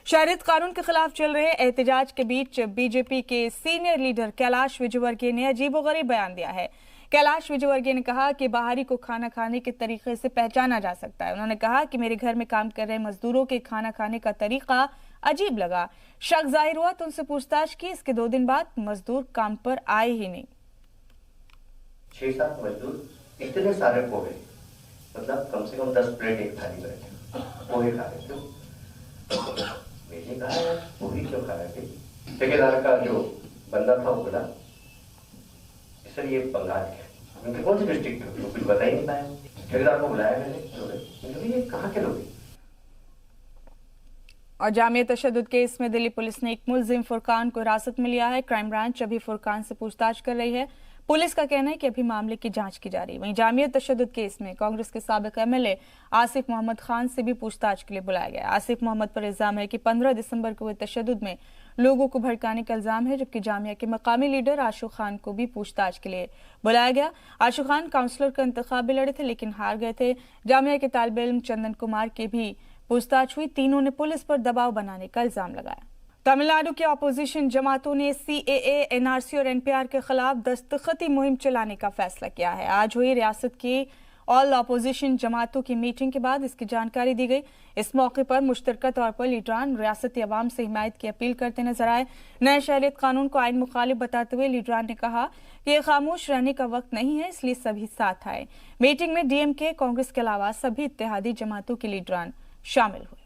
शहरियत कानून के खिलाफ चल रहे एहतजाज के बीच बीजेपी के सीनियर लीडर कैलाश विजयवर्गीय ने अजीबोगरीब बयान दिया है। कैलाश विजयवर्गीय ने कहा कि बाहरी को खाना खाने के तरीके से पहचाना जा सकता है। उन्होंने कहा कि मेरे घर में काम कर रहे मजदूरों के खाना खाने का तरीका अजीब लगा, शक जाहिर हुआ तो उनसे पूछताछ की। इसके 2 दिन बाद मजदूर काम पर आए ही नहीं। 6-7 मजदूर इतने सारे पोहे, मतलब कम से कम 10 प्लेट एक थाली में पोहे खा रहे थे। मैंने कहा यार पोहे क्यों खा रहे थे? ठेकेदार का जो बंदा था वो बोला सर ये बंगाल के, उनके कौन से डिस्ट्रिक्ट के, कुछ बता ही नहीं पाया। ठेकेदार को बुलाया मैंने, ये कहाँ के लोग हैं? और जामिया तशद्दुद केस में दिल्ली पुलिस ने एक मुलजिम फुरकान को हिरासत में लिया है। क्राइम ब्रांच अभी फुरकान से पूछताछ कर रही है। पुलिस का कहना है कि अभी मामले की जांच की जा रही है। वहीं जामिया तशद्दुद केस में कांग्रेस के साबिक एमएलए आसिफ मोहम्मद खान से भी पूछताछ के लिए बुलाया गया। आसिफ मोहम्मद पर इल्जाम है कि 15 दिसंबर को हुए तशद्दुद में लोगों को भड़काने का इल्जाम है, जबकि जामिया के मकामी लीडर आशु खान को भी पूछताछ के लिए बुलाया गया। आशु खान काउंसलर का इंतखाब भी लड़े थे लेकिन हार गए थे। जामिया के तालिबे इल्म चंदन कुमार की भी पूछताछ हुई। तीनों ने पुलिस पर दबाव बनाने का इल्जाम लगाया। तमिलनाडु के अपोजिशन जमातों ने सीएए, एनआरसी और एनपीआर के खिलाफ दस्तखती मुहिम चलाने का फैसला किया है। आज हुई रियासत की ऑल अपोजिशन जमातों की मीटिंग के बाद इसकी जानकारी दी गई। इस मौके पर मुश्तरका तौर पर लीडरान रियासती अवाम से हिमायत की अपील करते नजर आए। नए शहरियत कानून को आइन मुखालिफ बताते हुए लीडरान ने कहा कि यह खामोश रहने का वक्त नहीं है, इसलिए सभी साथ आए। मीटिंग में डीएमके, कांग्रेस के अलावा सभी इत्तेहादी जमातों के लीडरान शामिल हुए।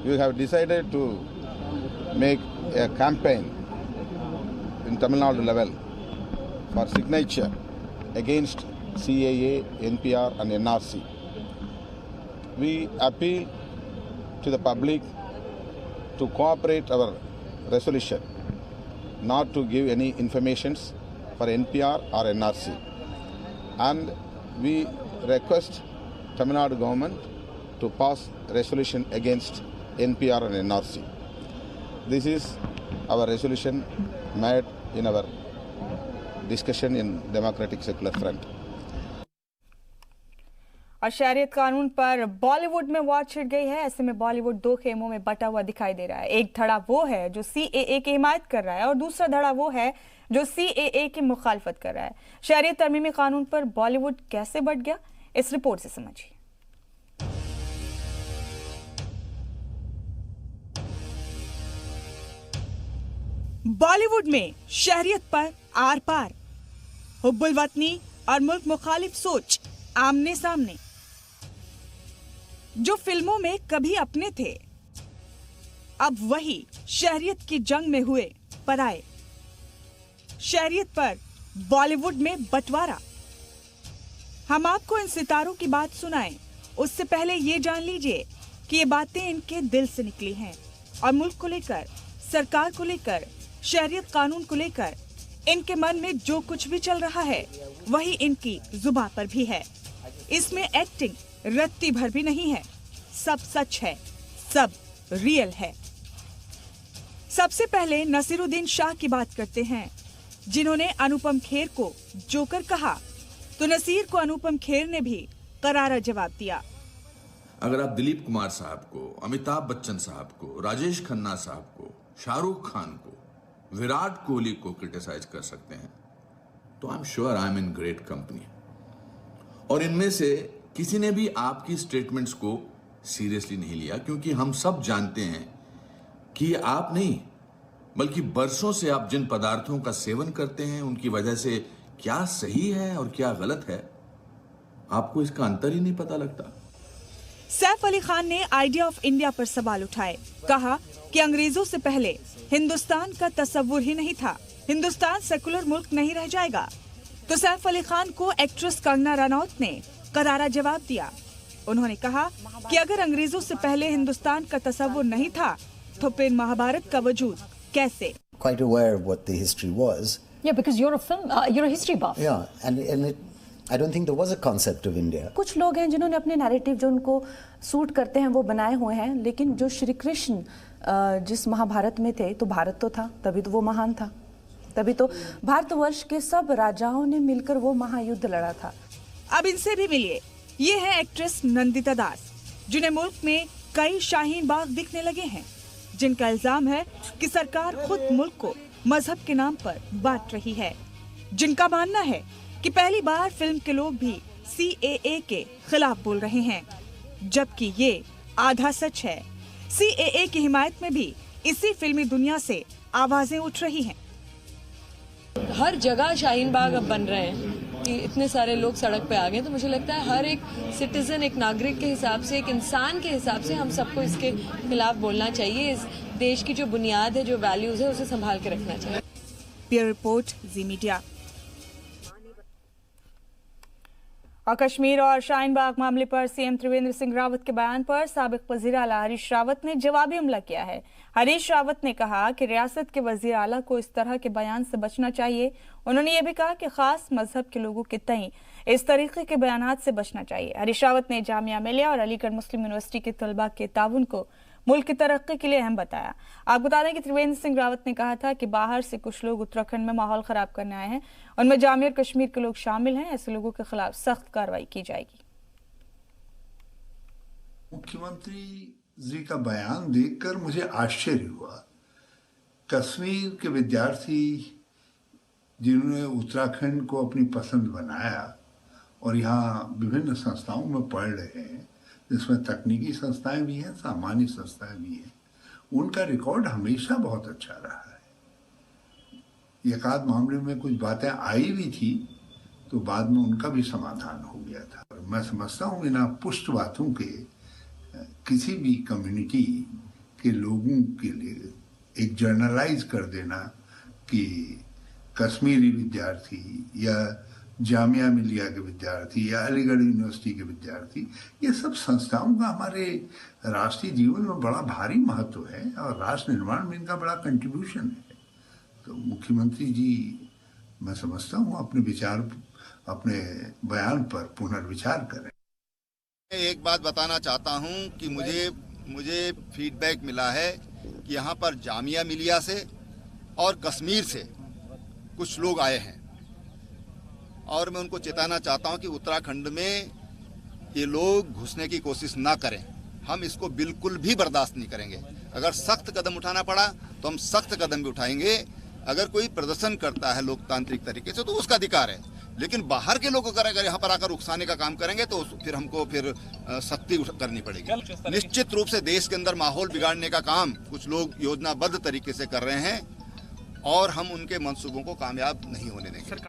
You have decided to make a campaign in Tamil Nadu level for signature against CAA, NPR and NRC. We appeal to the public to cooperate our resolution, not to give any informations for NPR or NRC. And we request Tamil Nadu government to pass resolution against NPR and NRC. This is our resolution made in our discussion in Democratic Secular Front. और शहरियत कानून पर बॉलीवुड में war छिड़ गई है। ऐसे में बॉलीवुड 2 खेमों में बटा हुआ दिखाई दे रहा है। एक धड़ा वो है जो सीएए की हिमायत कर रहा है और दूसरा धड़ा वो है जो सीएए की मुखालफत कर रहा है। शहरियत तरमीमी कानून पर बॉलीवुड कैसे बट गया, इस रिपोर्ट से समझिए। बॉलीवुड में शहरियत पर आर पार, हुब्बुल वतनी और मुल्क मुखालिफ सोच आमने सामने। जो फिल्मों में कभी अपने थे, अब वही शहरियत की जंग में हुए पराए। शहरियत पर बॉलीवुड में बंटवारा। हम आपको इन सितारों की बात सुनाएं, उससे पहले ये जान लीजिए कि ये बातें इनके दिल से निकली हैं और मुल्क को लेकर, सरकार को लेकर, शहरियत कानून को लेकर इनके मन में जो कुछ भी चल रहा है वही इनकी जुबान पर भी है। इसमें एक्टिंग रत्ती भर भी नहीं है, सब सच है, सब रियल है। सबसे पहले नसीरुद्दीन शाह की बात करते हैं, जिन्होंने अनुपम खेर को जोकर कहा, तो नसीर को अनुपम खेर ने भी करारा जवाब दिया। अगर आप दिलीप कुमार साहब को, अमिताभ बच्चन साहब को, राजेश खन्ना साहब को, शाहरुख खान को, विराट कोहली को क्रिटिसाइज कर सकते हैं, तो I am sure I am in great company. और इनमें से किसी ने भी आपकी स्टेटमेंट्स को सीरियसली नहीं लिया, क्योंकि हम सब जानते हैं कि आप नहीं बल्कि बरसों से आप जिन पदार्थों का सेवन करते हैं उनकी वजह से क्या सही है और क्या गलत है, आपको इसका अंतर ही नहीं पता लगता। सैफ अली खान ने आइडिया ऑफ इंडिया पर सवाल उठाए, कहा कि अंग्रेजों से पहले हिंदुस्तान का तस्वुर ही नहीं था, हिंदुस्तान सेकुलर मुल्क नहीं रह जाएगा। तो सैफ अली खान को एक्ट्रेस कंगना रनौत ने करारा जवाब दिया। उन्होंने कहा कि अगर अंग्रेजों से पहले हिंदुस्तान का तस्वुर नहीं था तो फिर महाभारत का वजूद कैसे? Quite aware of what the history was. Yeah, because you're a history buff. Yeah, and I don't think there was a concept of India. कुछ लोग हैं जिन्होंने अपने नैरेटिव जो उनको सूट करते हैं वो बनाए हुए हैं, लेकिन जो श्री कृष्ण जिस महाभारत में थे तो भारत तो था, तभी तो वो महान था, तभी तो भारतवर्ष के सब राजाओं ने मिलकर वो महायुद्ध लड़ा था। अब इनसे भी मिलिए, ये है एक्ट्रेस नंदिता दास, जिन्हें मुल्क में कई शाहीन बाग बिकने लगे हैं, जिनका इल्जाम है कि सरकार खुद मुल्क को मजहब के नाम पर बांट रही है। जिनका मानना है कि पहली बार फिल्म के लोग भी CAA के खिलाफ बोल रहे हैं, जबकि ये आधा सच है। CAA की हिमायत में भी इसी फिल्मी दुनिया से आवाजें उठ रही हैं। हर जगह शाहीन बाग अब बन रहे हैं कि इतने सारे लोग सड़क पे आ गए, तो मुझे लगता है हर एक सिटीजन, एक नागरिक के हिसाब से, एक इंसान के हिसाब से हम सबको इसके खिलाफ बोलना चाहिए। इस देश की जो बुनियाद है, जो वैल्यूज है, उसे संभाल के रखना चाहिए। ब्यूरो रिपोर्ट, जी मीडिया। और कश्मीर और शाहीन बाग मामले पर सीएम त्रिवेंद्र सिंह रावत के बयान पर साबिक वजीर आला हरीश रावत ने जवाबी हमला किया है। हरीश रावत ने कहा कि रियासत के वजीर आला को इस तरह के बयान से बचना चाहिए। उन्होंने ये भी कहा कि खास मजहब के लोगों के तय इस तरीके के बयानात से बचना चाहिए। हरीश रावत ने जामिया मिलिया और अलीगढ़ मुस्लिम यूनिवर्सिटी के तलबा के ताउन को मुल्क की तरक्की के लिए अहम बताया। आप बता दें कि त्रिवेंद्र सिंह रावत ने कहा था कि बाहर से कुछ लोग उत्तराखंड में माहौल खराब करने आए हैं, उनमें जामिया और कश्मीर के लोग शामिल हैं। ऐसे लोगों के खिलाफ सख्त कार्रवाई की जाएगी। मुख्यमंत्री जी का बयान देखकर मुझे आश्चर्य हुआ। कश्मीर के विद्यार्थी जिन्होंने उत्तराखंड को अपनी पसंद बनाया और यहाँ विभिन्न संस्थाओं में पढ़ रहे हैं, जिसमें तकनीकी संस्थाएं भी हैं, सामान्य संस्थाएं भी हैं, उनका रिकॉर्ड हमेशा बहुत अच्छा रहा है। एक आध मामले में कुछ बातें आई भी थी, तो बाद में उनका भी समाधान हो गया था। मैं समझता हूँ बिना पुष्ट बातों के किसी भी कम्युनिटी के लोगों के लिए एक जर्नलाइज कर देना कि कश्मीरी विद्यार्थी या जामिया मिलिया के विद्यार्थी या अलीगढ़ यूनिवर्सिटी के विद्यार्थी, ये सब संस्थाओं का हमारे राष्ट्रीय जीवन में बड़ा भारी महत्व है और राष्ट्र निर्माण में इनका बड़ा कंट्रीब्यूशन है। तो मुख्यमंत्री जी, मैं समझता हूँ अपने बयान पर पुनर्विचार करें। एक बात बताना चाहता हूँ कि मुझे फीडबैक मिला है कि यहाँ पर जामिया मिलिया से और कश्मीर से कुछ लोग आए हैं और मैं उनको चेताना चाहता हूं कि उत्तराखंड में ये लोग घुसने की कोशिश ना करें। हम इसको बिल्कुल भी बर्दाश्त नहीं करेंगे। अगर सख्त कदम उठाना पड़ा तो हम सख्त कदम भी उठाएंगे। अगर कोई प्रदर्शन करता है लोकतांत्रिक तरीके से तो उसका अधिकार है, लेकिन बाहर के लोग अगर यहाँ पर आकर उकसाने का काम करेंगे तो फिर हमको सख्ती करनी पड़ेगी। निश्चित रूप से देश के अंदर माहौल बिगाड़ने का काम कुछ लोग योजनाबद्ध तरीके से कर रहे हैं और हम उनके मंसूबों को कामयाब नहीं होने देंगे।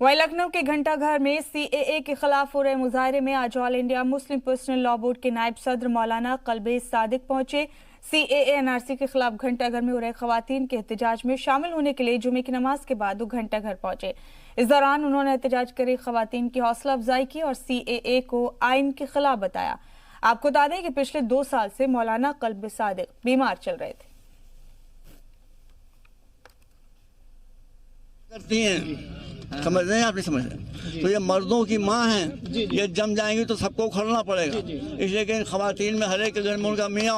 वहीं लखनऊ के घंटाघर में CAA के खिलाफ हो रहे मुजाहरे में आज all India Muslim personal law board के नायब सदर मौलाना कल्बेज सादिक पहुंचे। CAA NRC के खिलाफ घंटाघर में हो रहे खवातीन के एहतजाज में शामिल होने के लिए जुमे की नमाज के बाद वो घंटाघर पहुंचे। इस दौरान उन्होंने एहतजाज कर रही खवातीन की हौसला अफजाई की और CAA को आइन के खिलाफ बताया। आपको बता दें कि पिछले 2 साल से मौलाना कल्बेज सादिक बीमार चल रहे थे। करती हैं, समझ रहे हैं, आप नहीं समझ रहे। तो ये मर्दों की माँ हैं, ये जम जाएंगी तो सबको उखड़ना पड़ेगा। इसलिए कि खवातीन में हर एक घर में उनका मियाँ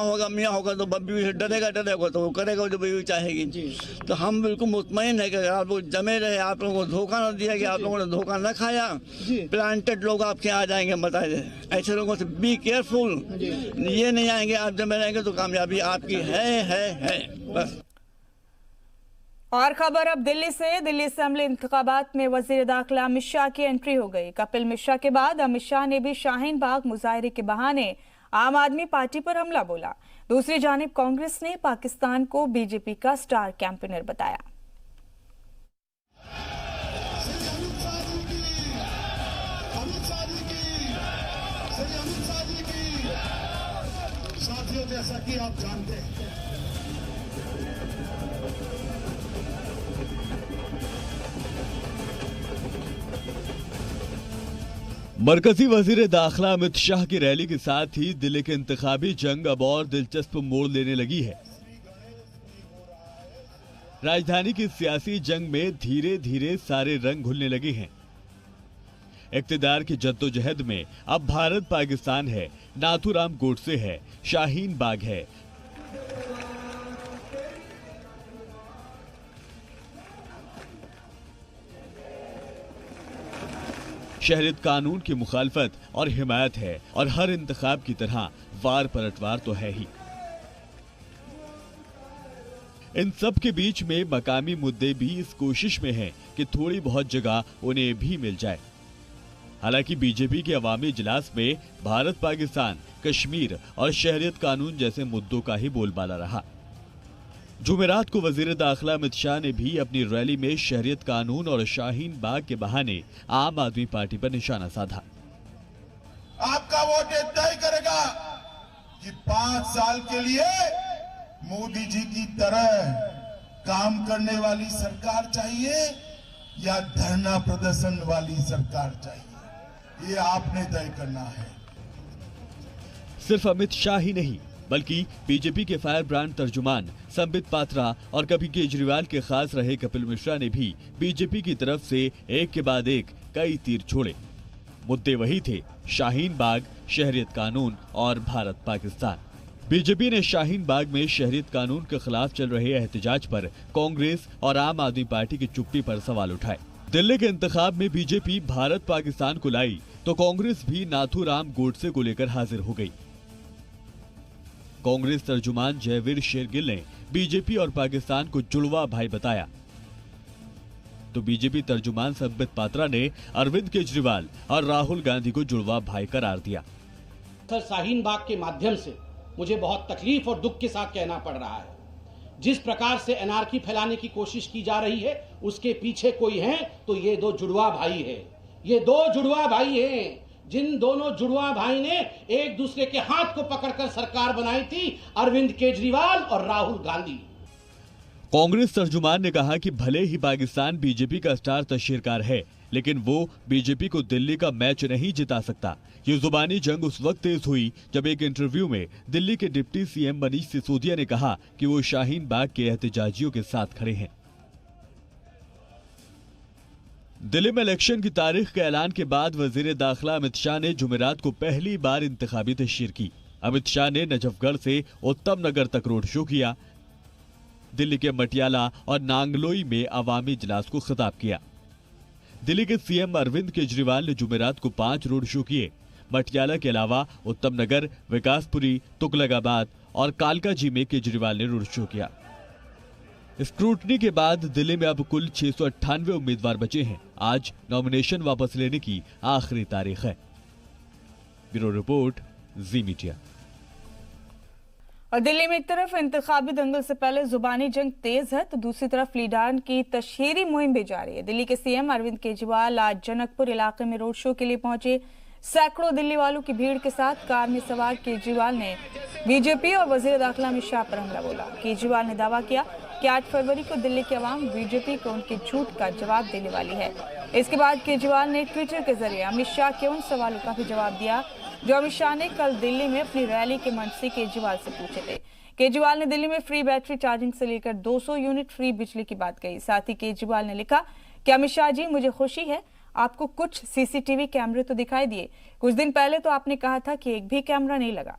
होगा तो बब्बी डरेगा तो वो करेगा जो बीवी चाहेगी। तो हम बिल्कुल मुतमईन है कि आप लोग जमे रहे, आप लोगों को धोखा न दिया कि आप लोगों ने धोखा न खाया। प्लांटेड लोग आपके आ जाएंगे, बताए दे ऐसे लोगों से बी केयरफुल। ये नहीं आएंगे, आप जमे रहेंगे तो कामयाबी आपकी है बस। और खबर अब दिल्ली से। दिल्ली असेंबली इंतखाबात में वजीर दाखिला अमित शाह की एंट्री हो गई। कपिल मिश्रा के बाद अमित शाह ने भी शाहीन बाग मुजाहरे के बहाने आम आदमी पार्टी पर हमला बोला। दूसरी जानिब कांग्रेस ने पाकिस्तान को बीजेपी का स्टार कैंपेनर बताया। साथियों, जैसा कि आप जानते हैं, मरकजी वजीर दाखिला अमित शाह की रैली के साथ ही दिल्ली की इंतखाबी जंग अब और दिलचस्प मोड़ लेने लगी है। राजधानी की सियासी जंग में धीरे धीरे सारे रंग घुलने लगे हैं। इक्तिदार की जद्दोजहद में अब भारत पाकिस्तान है, नाथूराम गोडसे है, शाहीन बाग है। शहरियत कानून की मुखालफत और हिमायत है और हर इंतखाब की तरह वार पलटवार तो है ही। इन सब के बीच में मकामी मुद्दे भी इस कोशिश में हैं कि थोड़ी बहुत जगह उन्हें भी मिल जाए। हालांकि बीजेपी के अवामी इजलास में भारत पाकिस्तान, कश्मीर और शहरियत कानून जैसे मुद्दों का ही बोलबाला रहा। जुमेरात को वजीर दाखिला अमित शाह ने भी अपनी रैली में शहरियत कानून और शाहीन बाग के बहाने आम आदमी पार्टी पर निशाना साधा। आपका वोट तय करेगा कि 5 साल के लिए मोदी जी की तरह काम करने वाली सरकार चाहिए या धरना प्रदर्शन वाली सरकार चाहिए, ये आपने तय करना है। सिर्फ अमित शाह ही नहीं बल्कि बीजेपी के फायर ब्रांड तर्जुमान संबित पात्रा और कभी केजरीवाल के खास रहे कपिल मिश्रा ने भी बीजेपी की तरफ से एक के बाद एक कई तीर छोड़े। मुद्दे वही थे, शाहीन बाग, शहरियत कानून और भारत पाकिस्तान। बीजेपी ने शाहीन बाग में शहरियत कानून के खिलाफ चल रहे एहतजाज पर कांग्रेस और आम आदमी पार्टी की चुप्पी पर सवाल उठाए। दिल्ली के इंतखाब में बीजेपी भारत पाकिस्तान को लाई तो कांग्रेस भी नाथूराम गोडसे को लेकर हाजिर हो गई। कांग्रेस तर्जुमान जयवीर शेरगिल ने बीजेपी और पाकिस्तान को जुड़वा भाई बताया, तो बीजेपी तर्जुमान संबित पात्रा ने अरविंद केजरीवाल और राहुल गांधी को जुड़वा भाई करार दिया। सर, शाहीन बाग के माध्यम से मुझे बहुत तकलीफ और दुख के साथ कहना पड़ रहा है, जिस प्रकार से एनआरकी फैलाने की कोशिश की जा रही है उसके पीछे कोई है तो ये 2 जुड़वा भाई है। ये 2 जुड़वा भाई हैं, जिन दोनों जुड़वा भाई ने एक दूसरे के हाथ को पकड़कर सरकार बनाई थी, अरविंद केजरीवाल और राहुल गांधी। कांग्रेस तर्जुमान ने कहा कि भले ही पाकिस्तान बीजेपी का स्टार तशहीरकार है, लेकिन वो बीजेपी को दिल्ली का मैच नहीं जिता सकता। ये जुबानी जंग उस वक्त तेज हुई जब एक इंटरव्यू में दिल्ली के डिप्टी सीएम मनीष सिसोदिया ने कहा कि वो शाहीन बाग के एहतजाजियों के साथ खड़े हैं। दिल्ली में इलेक्शन की तारीख के ऐलान के बाद वजीर दाखिला अमित शाह ने जुमेरात को पहली बार इंतखाबी तशहीर की। अमित शाह ने नजफगढ़ से उत्तम नगर तक रोड शो किया। दिल्ली के मटियाला और नांगलोई में अवामी इजलास को खिताब किया। दिल्ली के सीएम अरविंद केजरीवाल ने जुमेरात को 5 रोड शो किए। मटियाला के अलावा उत्तम नगर, विकासपुरी, तुगलकाबाद और कालकाजी में केजरीवाल ने रोड शो किया। स्क्रूटनी के बाद दिल्ली में अब कुल 698 उम्मीदवार बचे हैं। आज नॉमिनेशन वापस लेने की आखिरी तारीख है। ब्यूरो रिपोर्ट, जी मीडिया। और दिल्ली में एक तरफ इंतखाबी दंगल से पहले जुबानी जंग तेज है तो दूसरी तरफ लीडर की तशहीरी मुहिम भी जारी है। दिल्ली के सीएम अरविंद केजरीवाल आज जनकपुर इलाके में रोड शो के लिए पहुंचे। सैकड़ों दिल्ली वालों की भीड़ के साथ कार में सवार केजरीवाल ने बीजेपी और वजीर दाखिला अमित शाह पर हमला बोला। केजरीवाल ने दावा किया कि 8 फरवरी को दिल्ली के अवाम बीजेपी को उनके झूठ का जवाब देने वाली है। इसके बाद केजरीवाल ने ट्विटर के जरिए अमित शाह के उन सवालों का भी जवाब दिया जो अमित शाह ने कल दिल्ली में अपनी रैली के मंच से केजरीवाल से पूछे थे। केजरीवाल ने दिल्ली में फ्री बैटरी चार्जिंग से लेकर 200 यूनिट फ्री बिजली की बात कही। साथ ही केजरीवाल ने लिखा कि अमित शाह जी, मुझे खुशी है आपको कुछ सीसीटीवी कैमरे तो दिखाई दिए। कुछ दिन पहले तो आपने कहा था कि एक भी कैमरा नहीं लगा।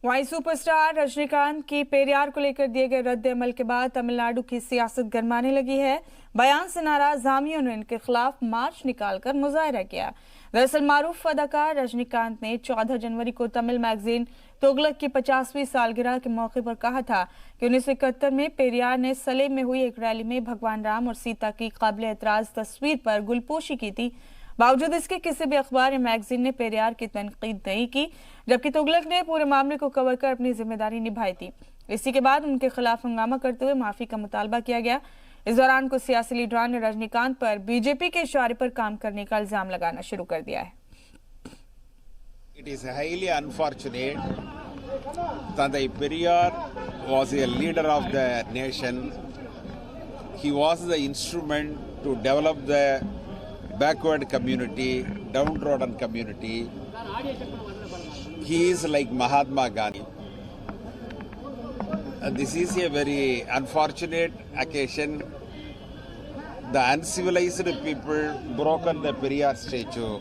वहीं सुपरस्टार रजनीकांत की पेरियार को लेकर दिए गए रद्द अमल के बाद तमिलनाडु की सियासत गरमाने लगी है। बयान से नाराज हामियों ने इनके खिलाफ मार्च निकालकर मुजाहरा किया। दरअसल मारूफ अदाकार रजनीकांत ने 14 जनवरी को तमिल मैगजीन तुगलक की 50वीं सालगिरह के मौके पर कहा था कि 1971 में पेरियार ने सलेम में हुई एक रैली में भगवान राम और सीता की काबिल एतराज तस्वीर पर गुलपोशी की थी। बावजूद इसके किसी भी अखबार या मैगजीन ने पेरियार की तनकीद नहीं की, जबकि तुगलक ने पूरे मामले को कवर कर अपनी जिम्मेदारी निभाई थी। इसी के बाद उनके खिलाफ हंगामा करते हुए माफी का मुतालबा किया गया। इस दौरान कुछ सियासी लीडरान ने रजनीकांत पर बीजेपी के इशारे पर काम करने का इल्जाम लगाना शुरू कर दिया है। It is highly unfortunate Tandai Periyar was a leader of the nation. He was the instrument to develop the backward community, downtrodden community. He is like Mahatma Gandhi. This is a very unfortunate occasion. The uncivilized people broken the Periyar statue.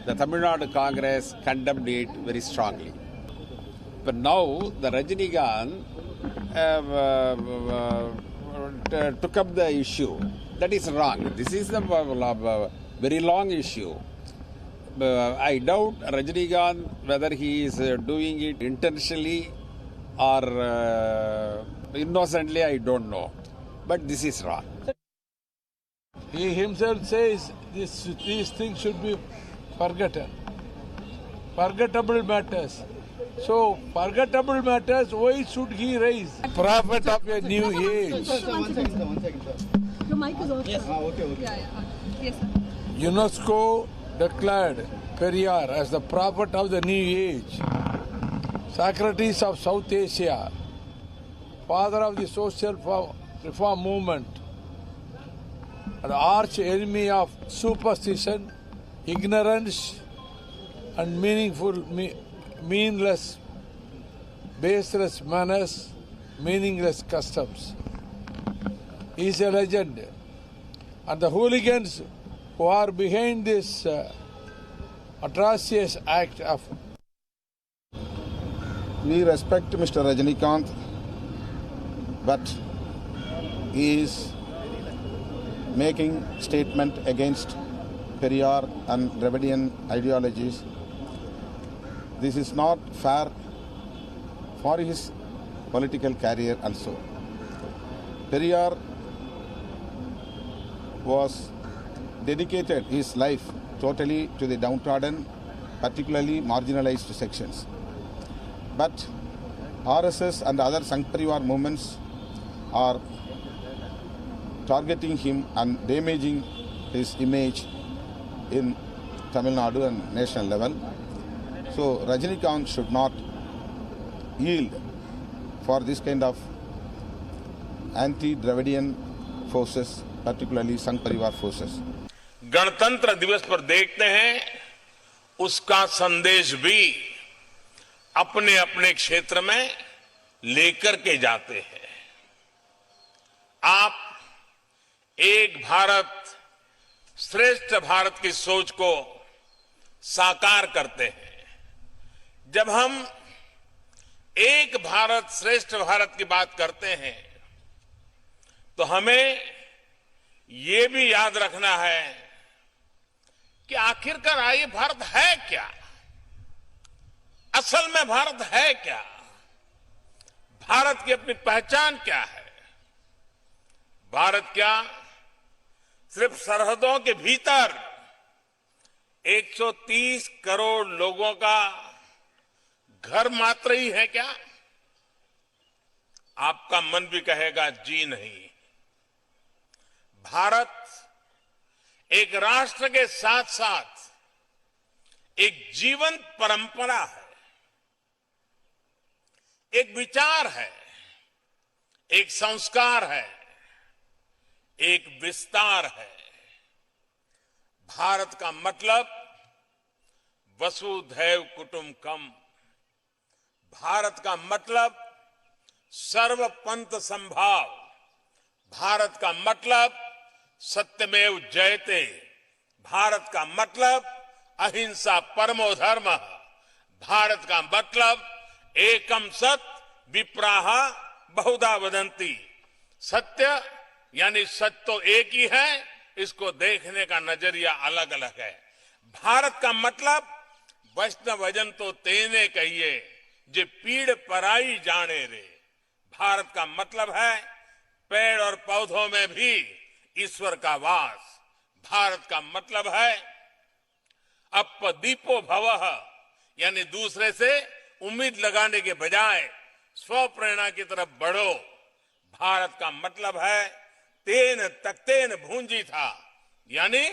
The Tamil Nadu Congress condemned it very strongly. But now the Rajinikanth took up the issue That is wrong. This is a very long issue. I doubt Rajinikanth whether he is doing it intentionally or innocently, I don't know. But this is wrong. He himself says these things should be forgotten. Forgettable matters. So, forgettable matters, why should he raise? Prophet of a new age. One second. Your mic is off. Yes. Okay. Yes, sir. UNESCO declared Periyar as the prophet of the new age, Socrates of South Asia, father of the social reform movement, an arch enemy of superstition, ignorance, and meaningless, baseless manners, meaningless customs. He is a legend. And the hooligans who are behind this atrocious act of... We respect Mr. Rajinikanth, but he is making statement against Periyar and Dravidian ideologies. This is not fair for his political career also. Periyar was dedicated his life totally to the downtrodden, particularly marginalized sections. But RSS and other Sangh Parivar movements are targeting him and damaging his image in Tamil Nadu and national level. So Rajinikanth should not yield for this kind of anti-Dravidian forces, particularly Sangh Parivar forces. गणतंत्र दिवस पर देखते हैं उसका संदेश भी अपने अपने क्षेत्र में लेकर के जाते हैं। आप एक भारत श्रेष्ठ भारत की सोच को साकार करते हैं। जब हम एक भारत श्रेष्ठ भारत की बात करते हैं तो हमें ये भी याद रखना है कि आखिरकार ये भारत है क्या, असल में भारत है क्या, भारत की अपनी पहचान क्या है। भारत क्या सिर्फ सरहदों के भीतर 130 करोड़ लोगों का घर मात्र ही है क्या? आपका मन भी कहेगा जी नहीं। भारत एक राष्ट्र के साथ साथ एक जीवंत परंपरा है, एक विचार है, एक संस्कार है, एक विस्तार है। भारत का मतलब वसुधैव कुटुंबकम, भारत का मतलब सर्वपंथ संभाव, भारत का मतलब सत्यमेव जयते, भारत का मतलब अहिंसा परमो धर्म, भारत का मतलब एकम सत विप्राह बहुधा वदंती। सत्य यानी सत्य तो एक ही है, इसको देखने का नजरिया अलग अलग है। भारत का मतलब वैष्णवजन तो तेने कहिए जे पीड़ पराई जाने रे। भारत का मतलब है पेड़ और पौधों में भी ईश्वर का वास। भारत का मतलब है अपदीपो भवः, यानी दूसरे से उम्मीद लगाने के बजाय स्व प्रेरणा की तरफ बढ़ो। भारत का मतलब है तेन तक्तेन भूंजी था, यानी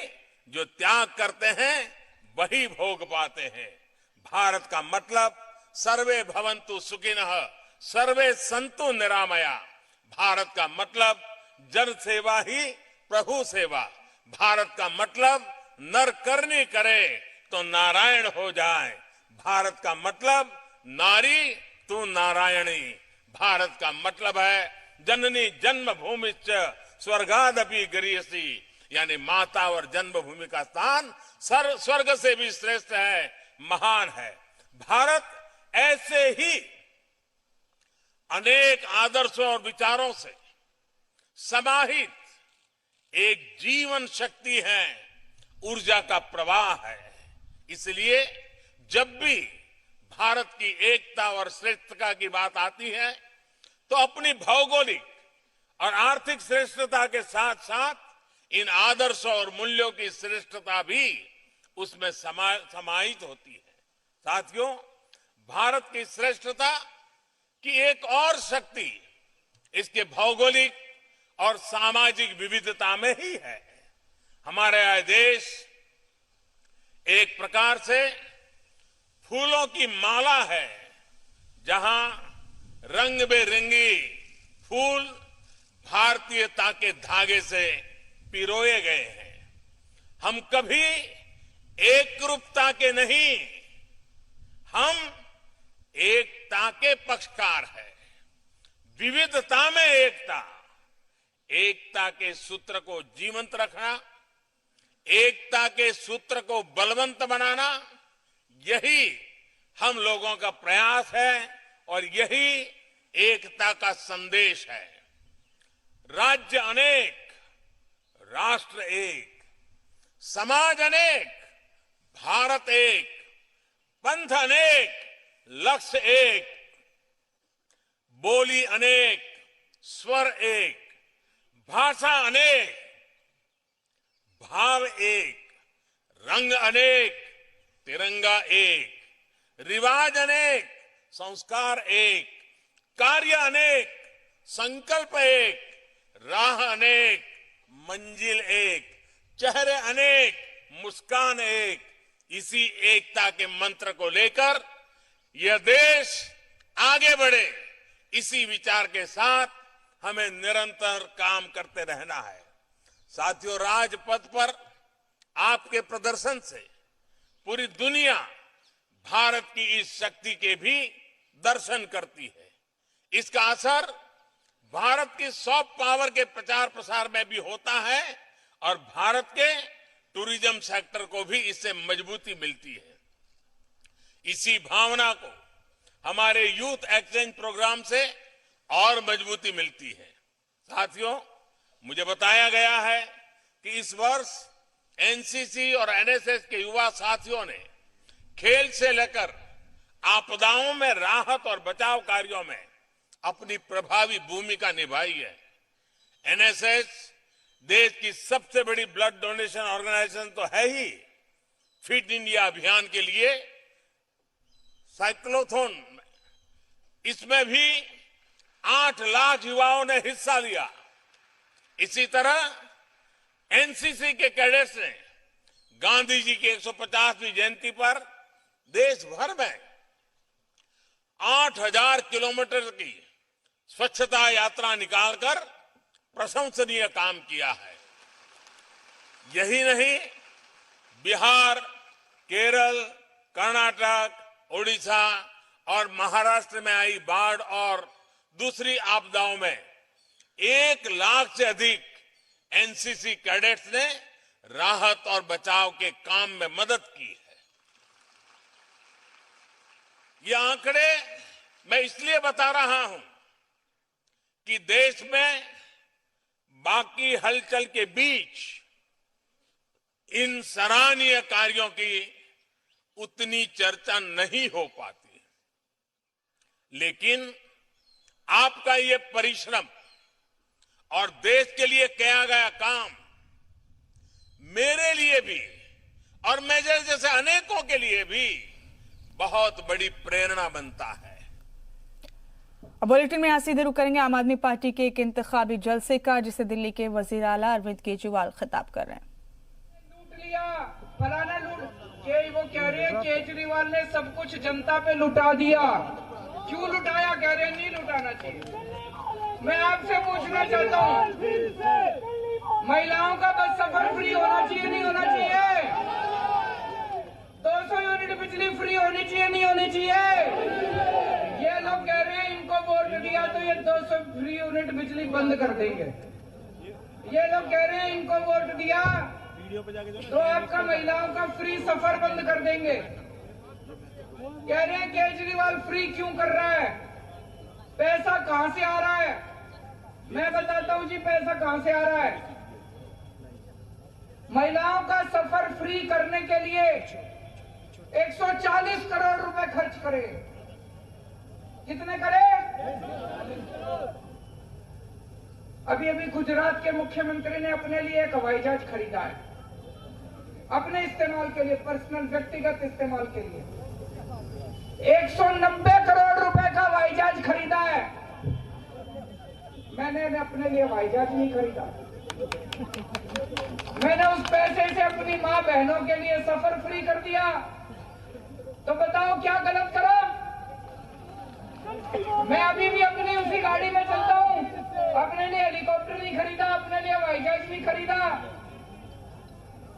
जो त्याग करते हैं वही भोग पाते हैं। भारत का मतलब सर्वे भवन्तु सुखिनः सर्वे सन्तु निरामया। भारत का मतलब जन सेवा ही प्रभु सेवा। भारत का मतलब नर करनी करे तो नारायण हो जाए। भारत का मतलब नारी तू नारायणी। भारत का मतलब है जननी जन्मभूमिश्च स्वर्गादपि गरीयसी, यानी माता और जन्मभूमि का स्थान स्वर्ग से भी श्रेष्ठ है, महान है। भारत ऐसे ही अनेक आदर्शों और विचारों से समाहित एक जीवन शक्ति है, ऊर्जा का प्रवाह है। इसलिए जब भी भारत की एकता और श्रेष्ठता की बात आती है तो अपनी भौगोलिक और आर्थिक श्रेष्ठता के साथ साथ इन आदर्शों और मूल्यों की श्रेष्ठता भी उसमें समाहित होती है। साथियों, भारत की श्रेष्ठता की एक और शक्ति इसके भौगोलिक और सामाजिक विविधता में ही है। हमारा यह देश एक प्रकार से फूलों की माला है, जहां रंग बेरंगी फूल भारतीयता के धागे से पिरोए गए हैं। हम कभी एकरूपता के नहीं, हम एकता के पक्षकार हैं। विविधता में एकता, एकता के सूत्र को जीवंत रखना, एकता के सूत्र को बलवंत बनाना, यही हम लोगों का प्रयास है और यही एकता का संदेश है। राज्य अनेक, राष्ट्र एक, समाज अनेक, भारत एक, पंथ अनेक, लक्ष्य एक, बोली अनेक, स्वर एक, भाषा अनेक, भाव एक, रंग अनेक, तिरंगा एक, रिवाज अनेक, संस्कार एक, कार्य अनेक, संकल्प एक, राह अनेक, मंजिल एक, चेहरे अनेक, मुस्कान एक। इसी एकता के मंत्र को लेकर यह देश आगे बढ़े, इसी विचार के साथ हमें निरंतर काम करते रहना है। साथियों, राजपथ पर आपके प्रदर्शन से पूरी दुनिया भारत की इस शक्ति के भी दर्शन करती है। इसका असर भारत की सॉफ्ट पावर के प्रचार प्रसार में भी होता है और भारत के टूरिज्म सेक्टर को भी इससे मजबूती मिलती है। इसी भावना को हमारे यूथ एक्सचेंज प्रोग्राम से और मजबूती मिलती है। साथियों, मुझे बताया गया है कि इस वर्ष एनसीसी और एनएसएस के युवा साथियों ने खेल से लेकर आपदाओं में राहत और बचाव कार्यों में अपनी प्रभावी भूमिका निभाई है। एनएसएस देश की सबसे बड़ी ब्लड डोनेशन ऑर्गेनाइजेशन तो है ही। फिट इंडिया अभियान के लिए साइक्लोथॉन, इसमें भी 8 लाख युवाओं ने हिस्सा लिया। इसी तरह एनसीसी के कैडेट्स ने गांधी जी की 150वीं जयंती पर देश भर में 8000 किलोमीटर की स्वच्छता यात्रा निकालकर प्रशंसनीय काम किया है। यही नहीं, बिहार, केरल, कर्नाटक, ओडिशा और महाराष्ट्र में आई बाढ़ और दूसरी आपदाओं में 1 लाख से अधिक एनसीसी कैडेट्स ने राहत और बचाव के काम में मदद की है। ये आंकड़े मैं इसलिए बता रहा हूं कि देश में बाकी हलचल के बीच इन सराहनीय कार्यों की उतनी चर्चा नहीं हो पाती, लेकिन आपका ये परिश्रम और देश के लिए किया गया काम मेरे लिए भी और मेरे जैसे अनेकों के लिए भी बहुत बड़ी प्रेरणा बनता है। अब बुलेटिन में यहाँ सीधे रुक करेंगे आम आदमी पार्टी के एक इंतखाबी जलसे का, जिसे दिल्ली के वजीर आला अरविंद केजरीवाल खिताब कर रहे हैं। लूट लिया, फलाना लूट के वो कह रहे हैं केजरीवाल ने सब कुछ जनता पे लुटा दिया। क्यों लुटाया? कह रहे नहीं लुटाना चाहिए। मैं आपसे पूछना चाहता हूँ, महिलाओं का बस सफर फ्री होना चाहिए नहीं होना चाहिए? 200 यूनिट बिजली फ्री होनी चाहिए नहीं होनी चाहिए? ये लोग कह रहे हैं इनको वोट दिया तो ये 200 फ्री यूनिट बिजली बंद कर देंगे। ये लोग कह रहे हैं इनको वोट दिया तो आपका महिलाओं का फ्री सफर बंद कर देंगे। कह रहे हैं केजरीवाल फ्री क्यों कर रहा है? पैसा कहां से आ रहा है? मैं बताता हूं जी पैसा कहां से आ रहा है। महिलाओं का सफर फ्री करने के लिए 140 करोड़ रुपए खर्च करे। कितने करे? अभी अभी गुजरात के मुख्यमंत्री ने अपने लिए एक हवाई जहाज खरीदा है, अपने इस्तेमाल के लिए, पर्सनल व्यक्तिगत इस्तेमाल के लिए 190 करोड़ रुपए का हवाई जहाज खरीदा है। मैंने अपने लिए हवाई जहाज नहीं खरीदा, मैंने उस पैसे से अपनी माँ बहनों के लिए सफर फ्री कर दिया। तो बताओ क्या गलत करा? मैं अभी भी अपनी उसी गाड़ी में चलता हूँ, अपने लिए हेलीकॉप्टर नहीं खरीदा, अपने लिए हवाई जहाज नहीं खरीदा।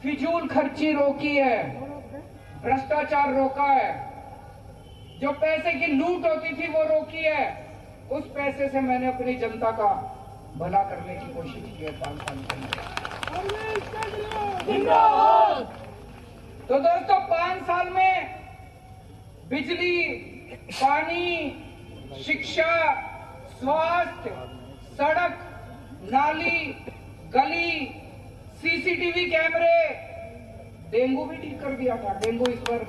फिजूल खर्ची रोकी है, भ्रष्टाचार रोका है, जो पैसे की लूट होती थी वो रोकी है। उस पैसे से मैंने अपनी जनता का भला करने की कोशिश की है 5 साल के। तो दोस्तों 5 साल में बिजली, पानी, शिक्षा, स्वास्थ्य, सड़क, नाली, गली, सीसीटीवी कैमरे, डेंगू भी ठीक कर दिया था। डेंगू इस बार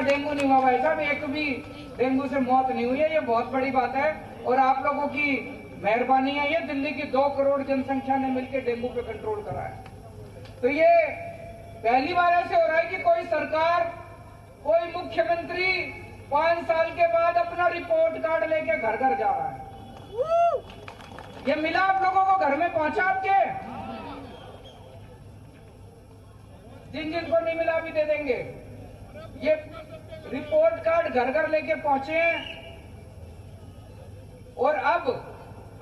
डेंगू नहीं हुआ भाई साहब, एक भी डेंगू से मौत नहीं हुई है, ये बहुत बड़ी बात है और आप लोगों की मेहरबानी है। ये दिल्ली की 2 करोड़ जनसंख्या ने मिलकर डेंगू पे कंट्रोल करा है। तो ये पहली बार ऐसे हो रहा है कि कोई सरकार, कोई मुख्यमंत्री 5 साल के बाद अपना रिपोर्ट कार्ड लेके घर घर जा रहा है। ये मिला आप लोगों को, घर में पहुंचा आपके? जिन जिनको नहीं मिला भी दे देंगे। ये रिपोर्ट कार्ड घर घर लेके पहुंचे हैं और अब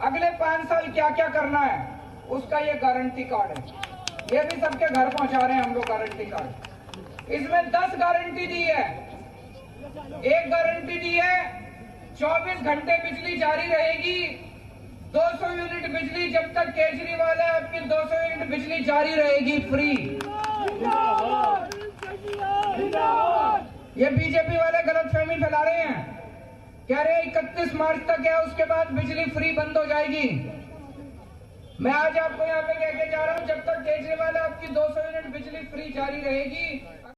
अगले 5 साल क्या क्या करना है उसका ये गारंटी कार्ड है। ये भी सबके घर पहुंचा रहे हैं हम लोग गारंटी कार्ड। इसमें 10 गारंटी दी है। एक गारंटी दी है 24 घंटे बिजली जारी रहेगी, 200 यूनिट बिजली जब तक केजरीवाल है आपकी 200 यूनिट बिजली जारी रहेगी फ्री। ये बीजेपी वाले गलतफहमी फैला रहे हैं, कह रहे हैं 31 मार्च तक है, उसके बाद बिजली फ्री बंद हो जाएगी। मैं आज आपको यहाँ पे कह के जा रहा हूँ, जब तक केजरीवाल आपकी 200 यूनिट बिजली फ्री जारी रहेगी